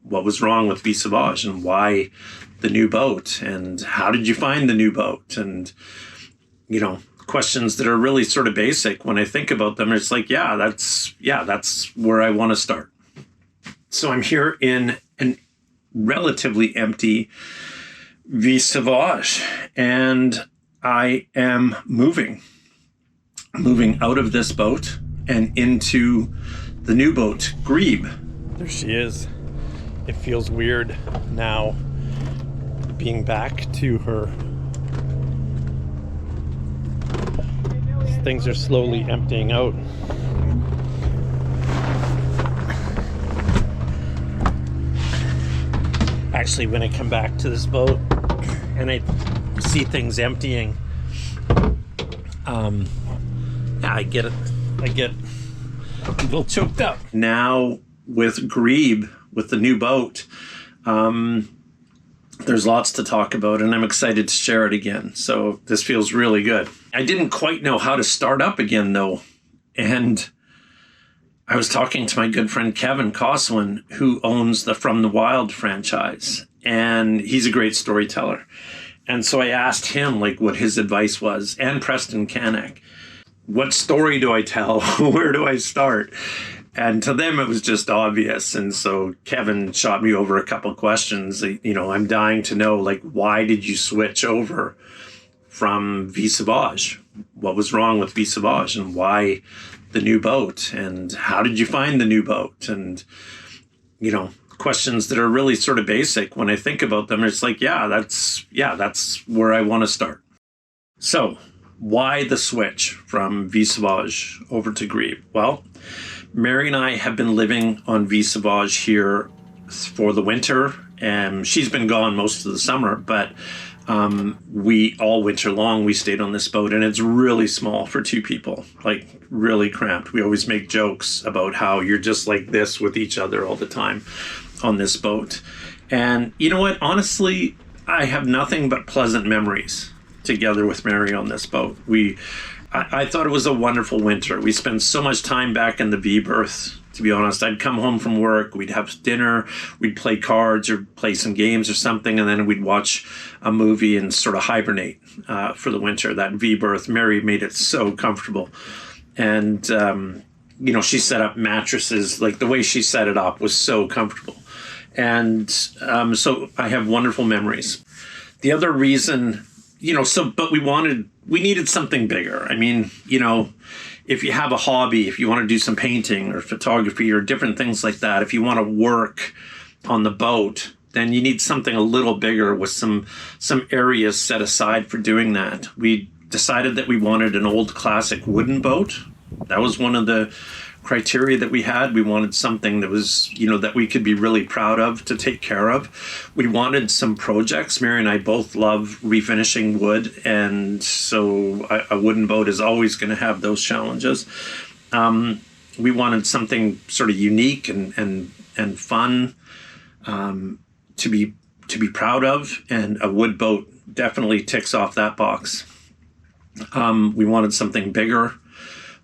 what was wrong with Vie Sauvage and why the new boat, and how did you find the new boat, and questions that are really sort of basic. When I think about them, it's like, that's where I want to start. So I'm here in an relatively empty Vie Sauvage, and I am moving out of this boat and into the new boat, Grebe. There she is. It feels weird now being back to her. Things are slowly emptying out. Actually, when I come back to this boat and I see things emptying, I get a little choked up. Now with Grebe, with the new boat, there's lots to talk about, and I'm excited to share it again. So this feels really good. I didn't quite know how to start up again, though. And I was talking to my good friend Kevin Coswin, who owns the From the Wild franchise. And he's a great storyteller. And so I asked him what his advice was, and Preston Canuck. What story do I tell? Where do I start? And to them, it was just obvious. And so Kevin shot me over a couple of questions. I'm dying to know, why did you switch over from Vie Sauvage? What was wrong with Vie Sauvage, and why the new boat? And how did you find the new boat? And, questions that are really sort of basic. When I think about them, it's like, that's where I want to start. So why the switch from Vie Sauvage over to Grebe? Well, Mary and I have been living on Vie Sauvage here for the winter, and she's been gone most of the summer, but we all winter long, we stayed on this boat, and it's really small for two people, really cramped. We always make jokes about how you're just like this with each other all the time on this boat. And you know what? Honestly, I have nothing but pleasant memories together with Mary on this boat. I thought it was a wonderful winter. We spent so much time back in the V berth. To be honest, I'd come home from work, we'd have dinner, we'd play cards or play some games or something, and then we'd watch a movie and sort of hibernate for the winter. That V berth, Mary made it so comfortable. And, she set up mattresses, the way she set it up was so comfortable. And so I have wonderful memories. The other reason, but we needed something bigger. I mean, if you have a hobby, if you want to do some painting or photography or different things like that, if you want to work on the boat, then you need something a little bigger with some areas set aside for doing that. We decided that we wanted an old classic wooden boat. That was one of the criteria that we had. We wanted something that was, that we could be really proud of, to take care of. We wanted some projects. Mary and I both love refinishing wood, and so a wooden boat is always going to have those challenges. We wanted something sort of unique and fun to be proud of, and a wood boat definitely ticks off that box. We wanted something bigger.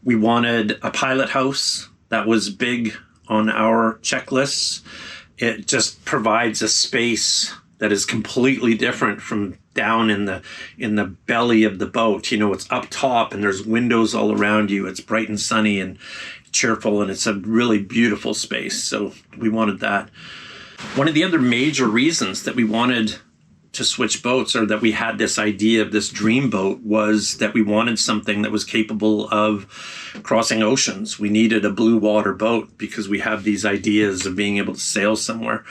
We wanted a pilot house. That was big on our checklists. It just provides a space that is completely different from down in the belly of the boat. It's up top and there's windows all around you. It's bright and sunny and cheerful, and it's a really beautiful space. So we wanted that. One of the other major reasons that we wanted to switch boats, or that we had this idea of this dream boat, was that we wanted something that was capable of crossing oceans. We needed a blue water boat because we have these ideas of being able to sail somewhere.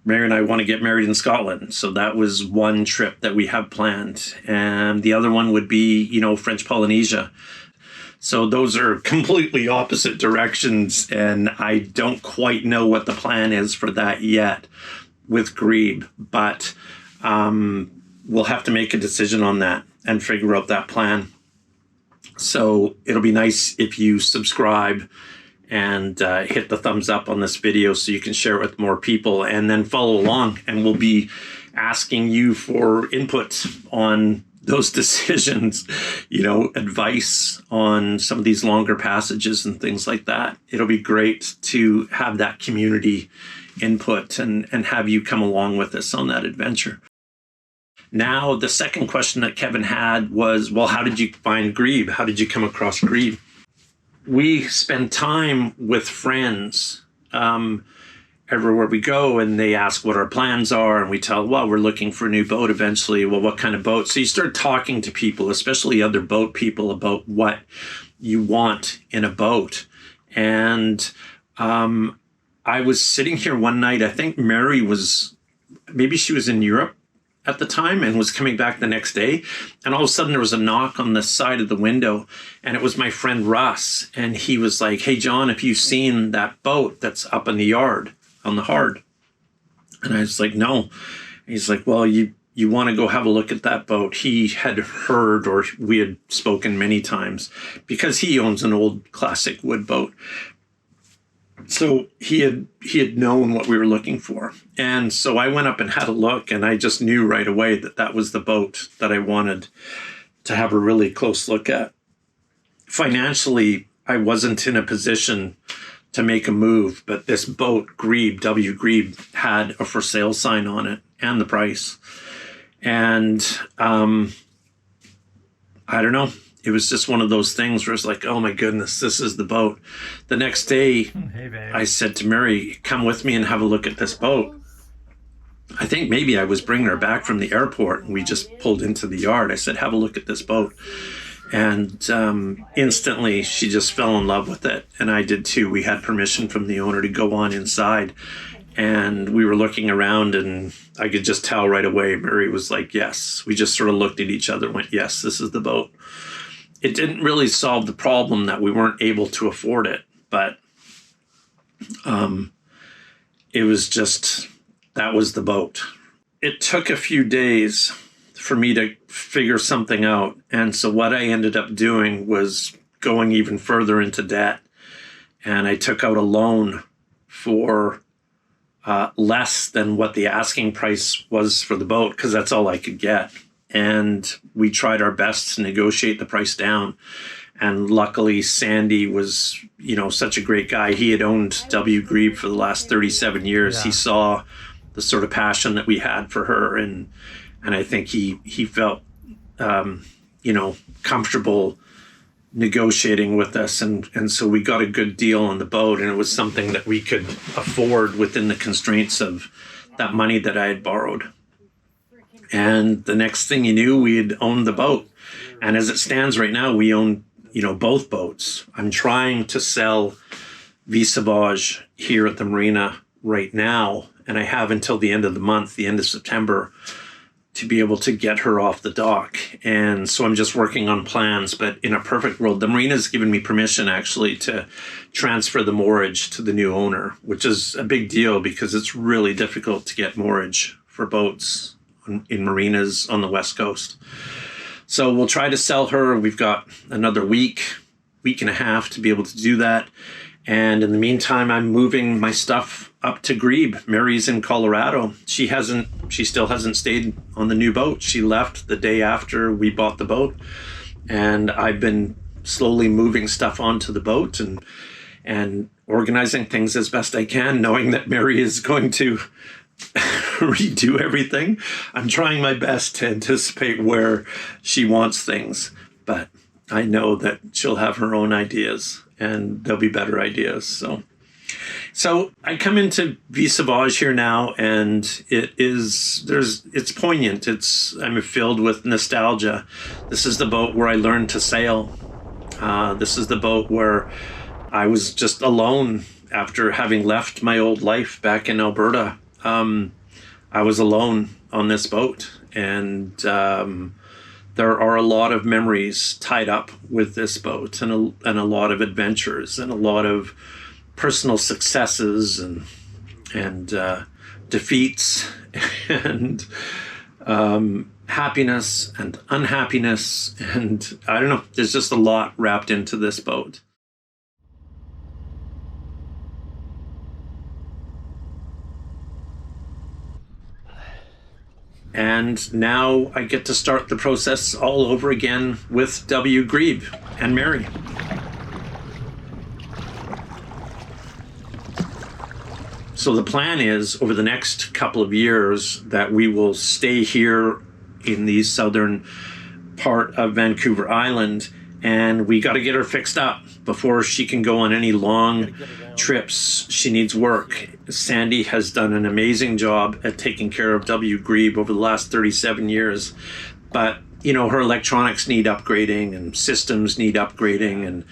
Mary and I want to get married in Scotland, so that was one trip that we have planned. And the other one would be, French Polynesia. So those are completely opposite directions, and I don't quite know what the plan is for that yet with Grebe, but we'll have to make a decision on that and figure out that plan. So it'll be nice if you subscribe and hit the thumbs up on this video so you can share it with more people, and then follow along, and we'll be asking you for input on those decisions, advice on some of these longer passages and things like that. It'll be great to have that community input and have you come along with us on that adventure. Now, the second question that Kevin had was, well, how did you find Grebe? How did you come across Grebe? We spend time with friends everywhere we go, and they ask what our plans are, and we tell, well, we're looking for a new boat eventually. Well, what kind of boat? So you start talking to people, especially other boat people, about what you want in a boat. And I was sitting here one night, I think Mary maybe she was in Europe at the time and was coming back the next day. And all of a sudden there was a knock on the side of the window, and it was my friend Russ. And he was like, hey, John, have you seen that boat that's up in the yard on the hard? And I was like, no. And he's like, well, you want to go have a look at that boat. He had heard, or we had spoken many times, because he owns an old classic wood boat. So he had known what we were looking for. And so I went up and had a look, and I just knew right away that that was the boat that I wanted to have a really close look at. Financially, I wasn't in a position to make a move, but this boat, Grebe, W. Grebe, had a for sale sign on it and the price. And I don't know. It was just one of those things where it's like, oh my goodness, this is the boat. The next day, hey, I said to Mary, come with me and have a look at this boat. I think maybe I was bringing her back from the airport, and we just pulled into the yard. I said, have a look at this boat. And instantly she just fell in love with it. And I did too. We had permission from the owner to go on inside. And we were looking around, and I could just tell right away, Mary was like, yes. We just sort of looked at each other and went, yes, this is the boat. It didn't really solve the problem that we weren't able to afford it, but it was just, that was the boat. It took a few days for me to figure something out. And so what I ended up doing was going even further into debt. And I took out a loan for less than what the asking price was for the boat, because that's all I could get. And we tried our best to negotiate the price down. And luckily, Sandy was, such a great guy. He had owned W. Grebe for the last 37 years. Yeah. He saw the sort of passion that we had for her. And I think he felt, comfortable negotiating with us. And so we got a good deal on the boat. And it was something that we could afford within the constraints of that money that I had borrowed. And the next thing you knew, we had owned the boat. And as it stands right now, we own, both boats. I'm trying to sell Vie Sauvage here at the marina right now. And I have until the end of the month, the end of September, to be able to get her off the dock. And so I'm just working on plans. But in a perfect world, the marina's given me permission actually to transfer the moorage to the new owner, which is a big deal because it's really difficult to get moorage for boats in marinas on the West Coast. So we'll try to sell her. We've got another week and a half to be able to do that. And in the meantime, I'm moving my stuff up to Grebe. Mary's in Colorado. She still hasn't stayed on the new boat. She left the day after we bought the boat. And I've been slowly moving stuff onto the boat and organizing things as best I can, knowing that Mary is going to redo everything. I'm trying my best to anticipate where she wants things, but I know that she'll have her own ideas, and there'll be better ideas. So I come into Vie Sauvage here now, and it's poignant. I'm filled with nostalgia. This is the boat where I learned to sail. This is the boat where I was just alone after having left my old life back in Alberta. I was alone on this boat, and there are a lot of memories tied up with this boat, and a lot of adventures, and a lot of personal successes and defeats, and happiness and unhappiness, and I don't know. There's just a lot wrapped into this boat. And now I get to start the process all over again with W. Grebe and Mary. So the plan is over the next couple of years that we will stay here in the southern part of Vancouver Island, and we got to get her fixed up before she can go on any long trips. She needs work. Sandy has done an amazing job at taking care of W. Grebe over the last 37 years. But, you know, her electronics need upgrading and systems need upgrading,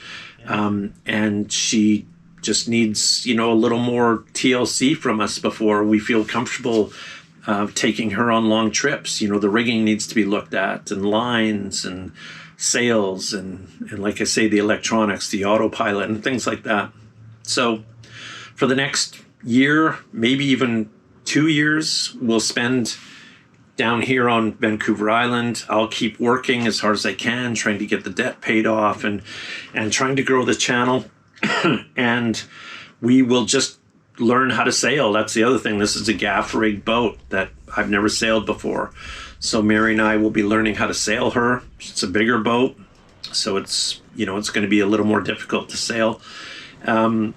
and she just needs, you know, a little more TLC from us before we feel comfortable taking her on long trips. You know, the rigging needs to be looked at, and lines and sails and like I say, the electronics, the autopilot and things like that. So for the next year, maybe even 2 years, we'll spend down here on Vancouver Island. I'll keep working as hard as I can, trying to get the debt paid off and trying to grow the channel. And we will just learn how to sail. That's the other thing. This is a gaff rig boat that I've never sailed before. So Mary and I will be learning how to sail her. It's a bigger boat, so it's, you know, it's going to be a little more difficult to sail. And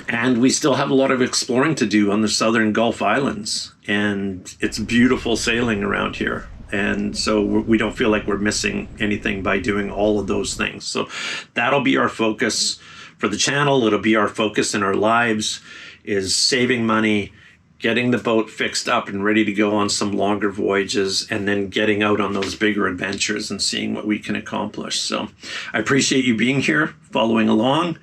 we still have a lot of exploring to do on the southern Gulf Islands, and it's beautiful sailing around here. And so we don't feel like we're missing anything by doing all of those things. So that'll be our focus for the channel. It'll be our focus in our lives, is saving money, getting the boat fixed up and ready to go on some longer voyages, and then getting out on those bigger adventures and seeing what we can accomplish. So I appreciate you being here, following along.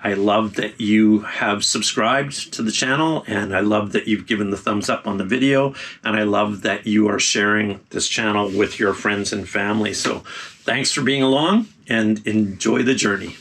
I love that you have subscribed to the channel, and I love that you've given the thumbs up on the video, and I love that you are sharing this channel with your friends and family. So thanks for being along, and enjoy the journey.